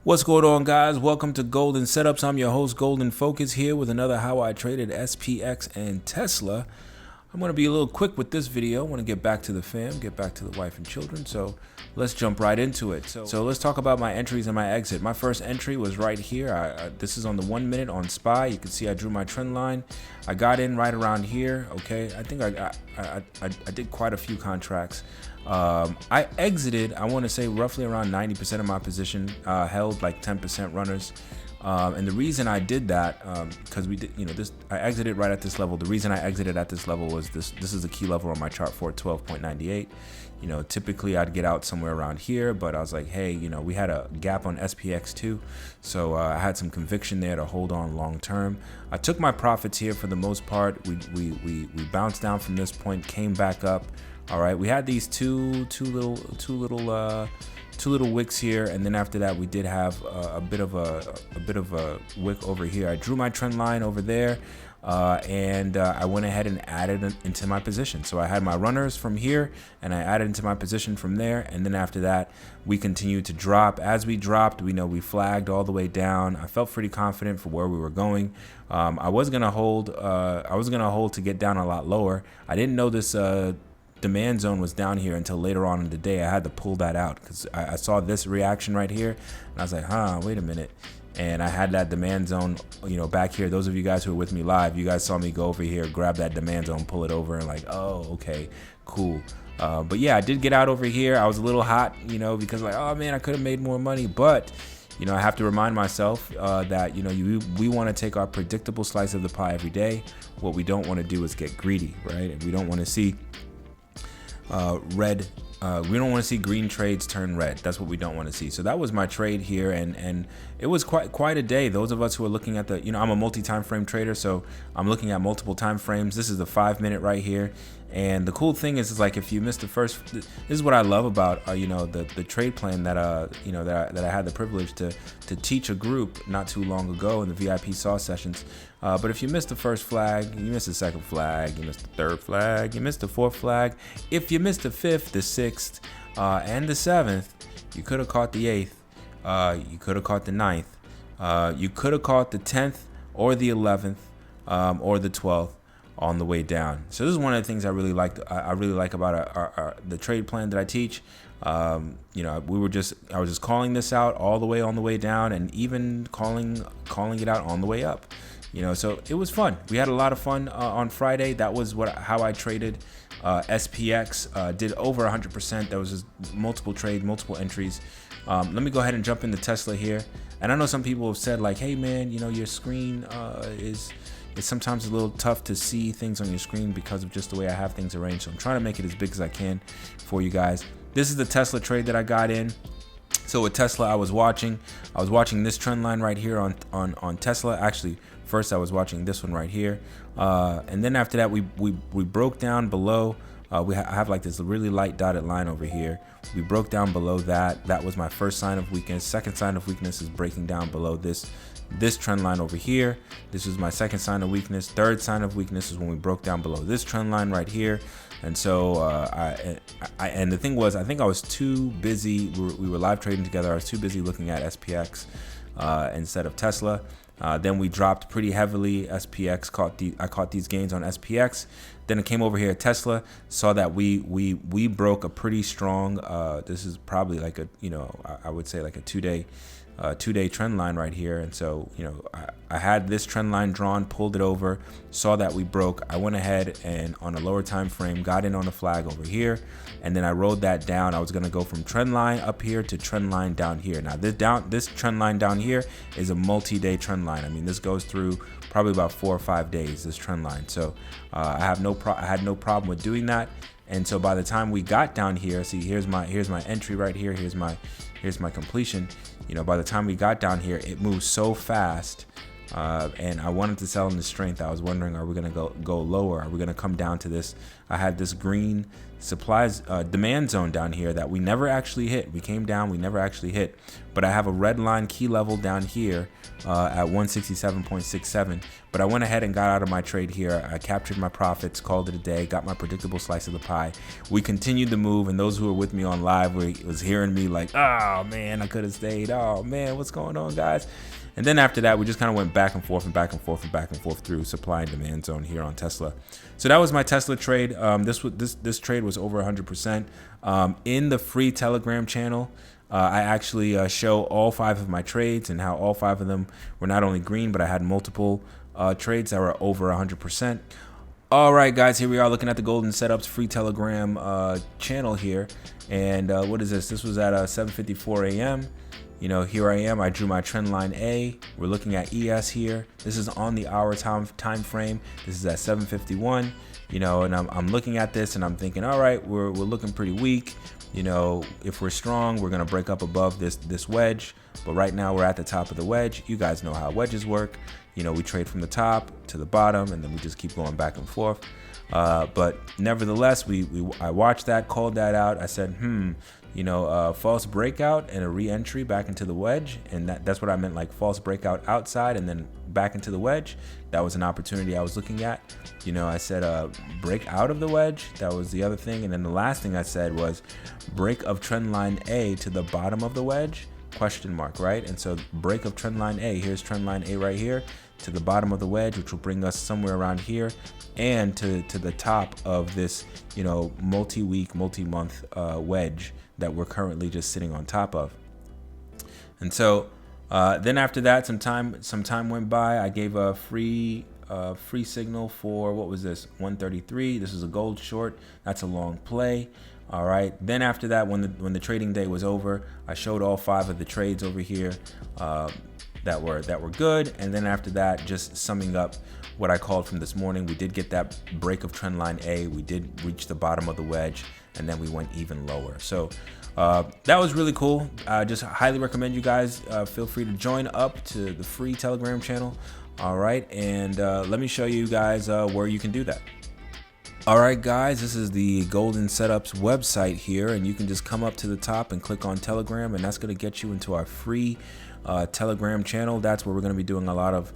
What's going on, guys? Welcome to Golden Setups. I'm your host, Golden Focus, here with another How I Traded SPX and Tesla. I'm going to be a little quick with this video. I want to get back to the fam, get back to the wife and children, so let's jump right into it. So let's talk about my entries and my exit. My first entry was right here. This is on the 1 minute on SPY. You can see I drew my trend line. I got in right around here. Okay, I think I did quite a few contracts. I exited, I want to say roughly around 90% of my position, held like 10% runners. And the reason I did that, because we did, I exited right at this level. The reason I exited at this level was this is a key level on my chart for 12.98. Typically I'd get out somewhere around here, but I was like, hey, we had a gap on SPX too. So I had some conviction there to hold on long term. I took my profits here for the most part. We bounced down from this point, came back up. All right, we had these two little wicks here, and then after that we did have a bit of a wick over here. I drew my trend line over there, and I went ahead and added into my position. So I had my runners from here, and I added into my position from there, and then after that we continued to drop. As we dropped, we flagged all the way down. I felt pretty confident for where we were going. I was gonna hold. I was gonna hold to get down a lot lower. I didn't know this demand zone was down here until later on in the day. I had to pull that out because I saw this reaction right here, and I was like, wait a minute. And I had that demand zone, back here. Those of you guys who were with me live, you guys saw me go over here, grab that demand zone, pull it over, and like, oh, okay, cool. But yeah, I did get out over here. I was a little hot, because like, oh man, I could have made more money. But I have to remind myself that we want to take our predictable slice of the pie every day. What we don't want to do is get greedy, right? And we don't want to see red. We don't want to see green trades turn red. That's what we don't want to see. So that was my trade here, and it was quite a day. Those of us who are looking at the, I'm a multi-time frame trader, so I'm looking at multiple time frames. This is the 5 minute right here, and the cool thing is like if you missed the first, this is what I love about the trade plan that that I had the privilege to teach a group not too long ago in the VIP SAW sessions. But if you missed the first flag, you missed the second flag, you missed the third flag, you missed the fourth flag. If you missed the fifth, the sixth, and the seventh, you could have caught the eighth. You could have caught the ninth. You could have caught the 10th or the 11th or the 12th on the way down. So this is one of the things I really like. I really like about the trade plan that I teach. I was just calling this out all the way on the way down, and even calling it out on the way up. So it was fun. We had a lot of fun on Friday. That was how I traded SPX. Did over 100%. That was just multiple trades, multiple entries. Let me go ahead and jump into Tesla here. And I know some people have said like, hey man, your screen is sometimes a little tough to see things on your screen because of just the way I have things arranged. So I'm trying to make it as big as I can for you guys. This is the Tesla trade that I got in. So with Tesla, I was watching this trend line right here on Tesla. Actually, first I was watching this one right here, and then after that we broke down below. I have like this really light dotted line over here. We broke down below that. That was my first sign of weakness. Second sign of weakness is breaking down below this trend line over here. This was my second sign of weakness. Third sign of weakness is when we broke down below this trend line right here. And so and the thing was, I think I was too busy. We were live trading together. I was too busy looking at SPX instead of Tesla. Then we dropped pretty heavily. SPX I caught these gains on SPX. Then it came over here at Tesla. Saw that we broke a pretty strong. This is probably like I would say like a two-day trend line right here. And so I had this trend line drawn, pulled it over, saw that we broke. I went ahead and on a lower time frame got in on a flag over here, and then I rode that down. I was going to go from trend line up here to trend line down here. Now this trend line down here is a multi-day trend line. I mean, this goes through probably about 4 or 5 days, this trend line. So I had no problem with doing that. And so by the time we got down here, see, here's my entry right here. Here's my completion. By the time we got down here, it moved so fast, and I wanted to sell in the strength. I was wondering, are we gonna go lower? Are we gonna come down to this? I had this green supplies demand zone down here that we never actually hit. We came down, we never actually hit, but I have a red line key level down here at 167.67. But I went ahead and got out of my trade here. I captured my profits, called it a day, got my predictable slice of the pie. We continued the move, and those who were with me on live was hearing me like, oh man, I could have stayed. Oh man, what's going on, guys? And then after that, we just kind of went back and forth and back and forth and back and forth through supply and demand zone here on Tesla. So that was my Tesla trade. This trade was over 100%. In the free Telegram channel, I actually show all 5 of my trades and how all 5 of them were not only green, but I had multiple trades that were over 100%. All right, guys, here we are looking at the Golden Setups free Telegram channel here. And what is this? This was at 7:54 a.m. You know, here I am. I drew my trend line A. We're looking at ES here. This is on the hour time frame. This is at 7:51. You know, and I'm looking at this and I'm thinking, all right, we're looking pretty weak. You know, if we're strong, we're gonna break up above this wedge. But right now we're at the top of the wedge. You guys know how wedges work. You know, we trade from the top to the bottom, and then we just keep going back and forth. But nevertheless, I watched that, called that out. I said, you know, false breakout and a re-entry back into the wedge, and that's what I meant, like false breakout outside and then back into the wedge. That was an opportunity I was looking at. You know, I said break out of the wedge. That was the other thing. And then the last thing I said was break of trend line A to the bottom of the wedge, question mark, right? And so break of trend line A, here's trend line A right here, to the bottom of the wedge, which will bring us somewhere around here, and to the top of this, you know, multi-week, multi-month wedge that we're currently just sitting on top of. And so then after that, some time went by. I gave a free signal for, what was this, 133. This is a gold short. That's a long play. All right. Then after that, when the trading day was over, I showed all 5 of the trades over here that were good. And then after that, just summing up what I called from this morning, we did get that break of trend line A. We did reach the bottom of the wedge, and then we went even lower. So that was really cool. I just highly recommend you guys feel free to join up to the free Telegram channel. All right, and let me show you guys where you can do that. All right, guys, this is the Golden Setups website here, and you can just come up to the top and click on Telegram, and that's going to get you into our free Telegram channel. That's where we're going to be doing a lot of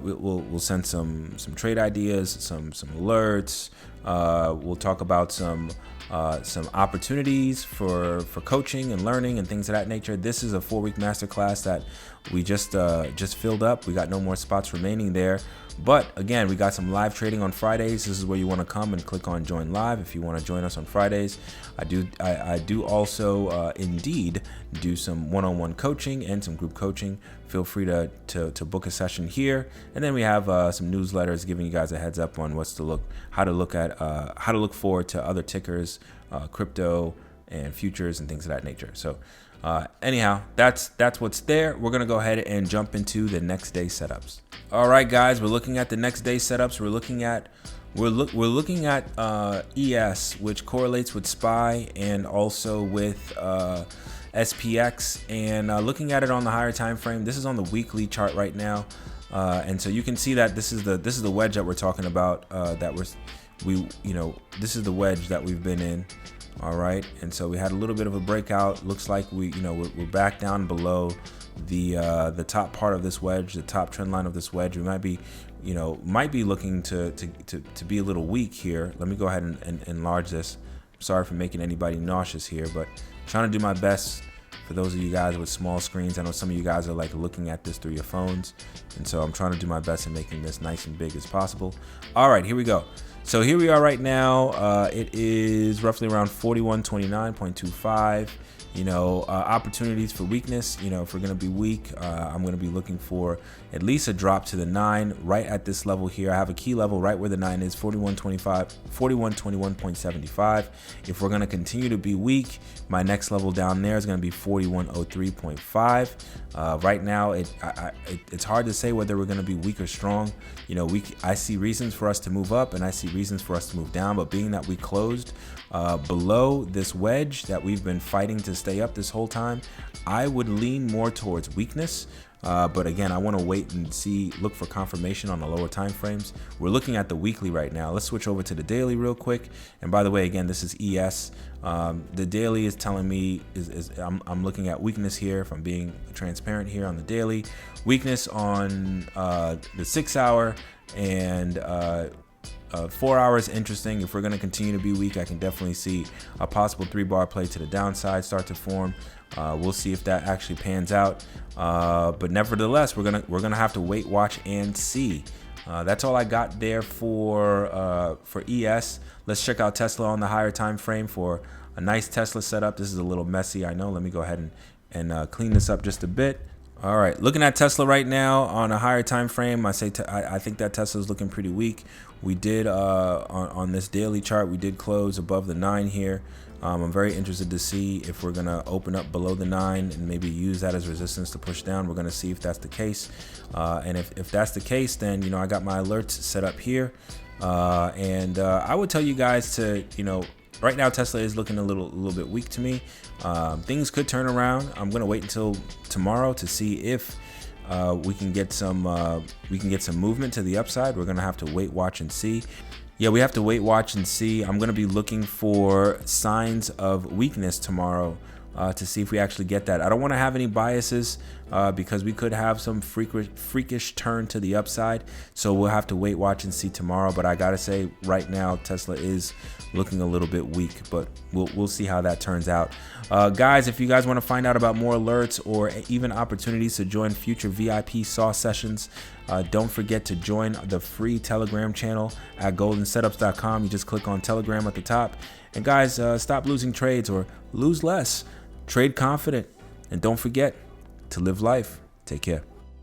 we'll send some trade ideas, some alerts. We'll talk about some opportunities for coaching and learning and things of that nature. This is a 4-week masterclass that we just filled up. We got no more spots remaining there. But again, we got some live trading on Fridays. This is where you want to come and click on join live if you want to join us on Fridays. I do also indeed do some one-on-one coaching and some group coaching. Feel free to book a session here. And then we have some newsletters giving you guys a heads up on how to look forward to other tickers, crypto and futures and things of that nature. So anyhow, that's what's there. We're gonna go ahead and jump into the next day setups. All right, guys, we're looking at the next day setups. We're looking at ES, which correlates with SPY and also with SPX, and looking at it on the higher time frame. This is on the weekly chart right now, and so you can see that this is the wedge that we're talking about. This is the wedge that we've been in. All right, and so we had a little bit of a breakout. Looks like we're back down below the top part of this wedge, the top trend line of this wedge. We might be looking to be a little weak here. Let me go ahead and enlarge this. Sorry for making anybody nauseous here, but trying to do my best for those of you guys with small screens. I know some of you guys are like looking at this through your phones, and so I'm trying to do my best in making this nice and big as possible. All right, here we go. So here we are right now. It is roughly around 4129.25. Opportunities for weakness. If we're going to be weak, I'm going to be looking for at least a drop to the 9 right at this level here. I have a key level right where the 9 is, 4121.75. If we're going to continue to be weak, my next level down there is going to be 4103.5. Right now, it's hard to say whether we're going to be weak or strong. I see reasons for us to move up, and I see reasons for us to move down, but being that we closed below this wedge that we've been fighting to stay up this whole time, I would lean more towards weakness. But again, I want to wait and see, look for confirmation on the lower time frames. We're looking at the weekly right now. Let's switch over to the daily real quick. And by the way, again, this is ES. The daily is telling me I'm looking at weakness here. If I'm being transparent here on the daily, weakness on the 6 hour and 4 hours. Interesting. If we're going to continue to be weak, I can definitely see a possible 3-bar play to the downside start to form. We'll see if that actually pans out. But nevertheless, we're gonna have to wait, watch, and see. That's all I got there for ES. Let's check out Tesla on the higher time frame for a nice Tesla setup. This is a little messy, I know. Let me go ahead and clean this up just a bit. All right, looking at Tesla right now on a higher time frame, I think that Tesla is looking pretty weak. We did on this daily chart, we did close above the 9 here. I'm very interested to see if we're gonna open up below the 9 and maybe use that as resistance to push down. We're gonna see if that's the case, and if that's the case, then I got my alerts set up here, and I would tell you guys to right now Tesla is looking a little bit weak to me. Things could turn around. I'm gonna wait until tomorrow to see if we can get some movement to the upside. We're gonna have to wait, watch, and see. Yeah, we have to wait, watch, and see. I'm going to be looking for signs of weakness tomorrow to see if we actually get that. I don't want to have any biases because we could have some freakish turn to the upside. So we'll have to wait, watch, and see tomorrow. But I got to say, right now, Tesla is looking a little bit weak, but we'll see how that turns out. Guys, if you guys want to find out about more alerts or even opportunities to join future VIP SAW sessions, don't forget to join the free Telegram channel at goldensetups.com. You just click on Telegram at the top. And guys, stop losing trades or lose less. Trade confident. And don't forget to live life. Take care.